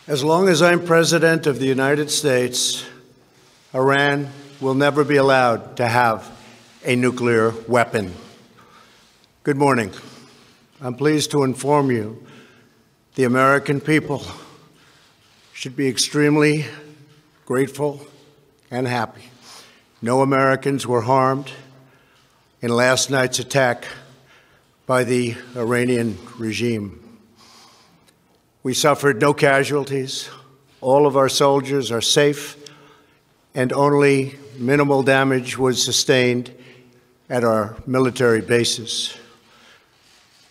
As long as I'm President of the United States, Iran will never be allowed to have a nuclear weapon. Good morning. I'm pleased to inform you the American people should be extremely grateful and happy. No Americans were harmed in last night's attack by the Iranian regime. We suffered no casualties. All of our soldiers are safe, and only minimal damage was sustained at our military bases.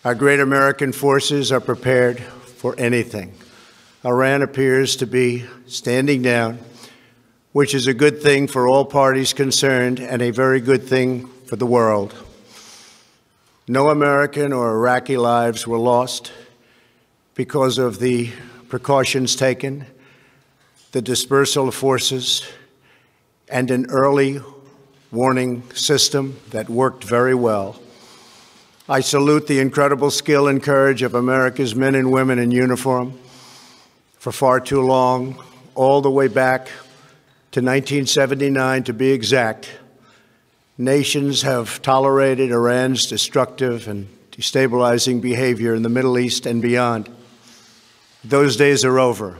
Our great American forces are prepared for anything. Iran appears to be standing down, which is a good thing for all parties concerned and a very good thing for the world. No American or Iraqi lives were lost because of the precautions taken, the dispersal of forces, and an early warning system that worked very well. I salute the incredible skill and courage of America's men and women in uniform. For far too long, all the way back to 1979 to be exact, nations have tolerated Iran's destructive and destabilizing behavior in the Middle East and beyond. Those days are over.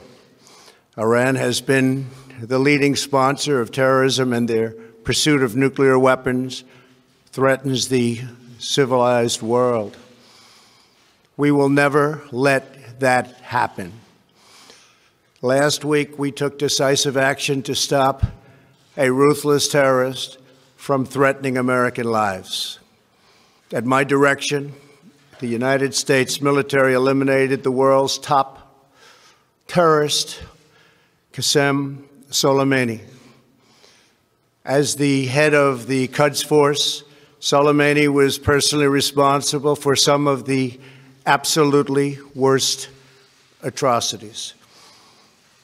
Iran has been the leading sponsor of terrorism, and their pursuit of nuclear weapons threatens the civilized world. We will never let that happen. Last week, we took decisive action to stop a ruthless terrorist from threatening American lives. At my direction, the United States military eliminated the world's top terrorist, Qasem Soleimani. As the head of the Quds Force, Soleimani was personally responsible for some of the absolutely worst atrocities.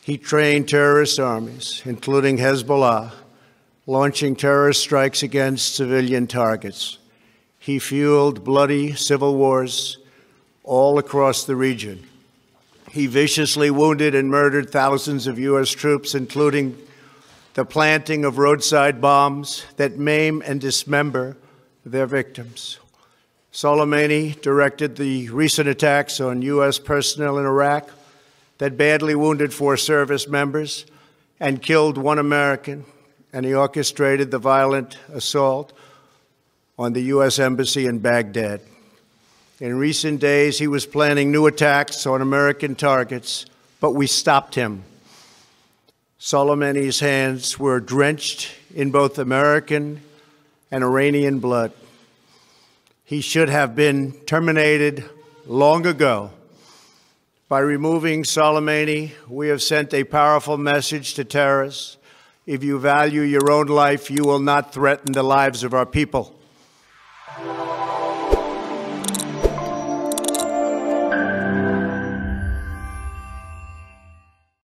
He trained terrorist armies, including Hezbollah, launching terrorist strikes against civilian targets. He fueled bloody civil wars all across the region. He viciously wounded and murdered thousands of U.S. troops, including the planting of roadside bombs that maim and dismember their victims. Soleimani directed the recent attacks on U.S. personnel in Iraq that badly wounded 4 service members and killed 1 American, and he orchestrated the violent assault on the U.S. Embassy in Baghdad. In recent days, he was planning new attacks on American targets, but we stopped him. Soleimani's hands were drenched in both American and Iranian blood. He should have been terminated long ago. By removing Soleimani, we have sent a powerful message to terrorists. If you value your own life, you will not threaten the lives of our people.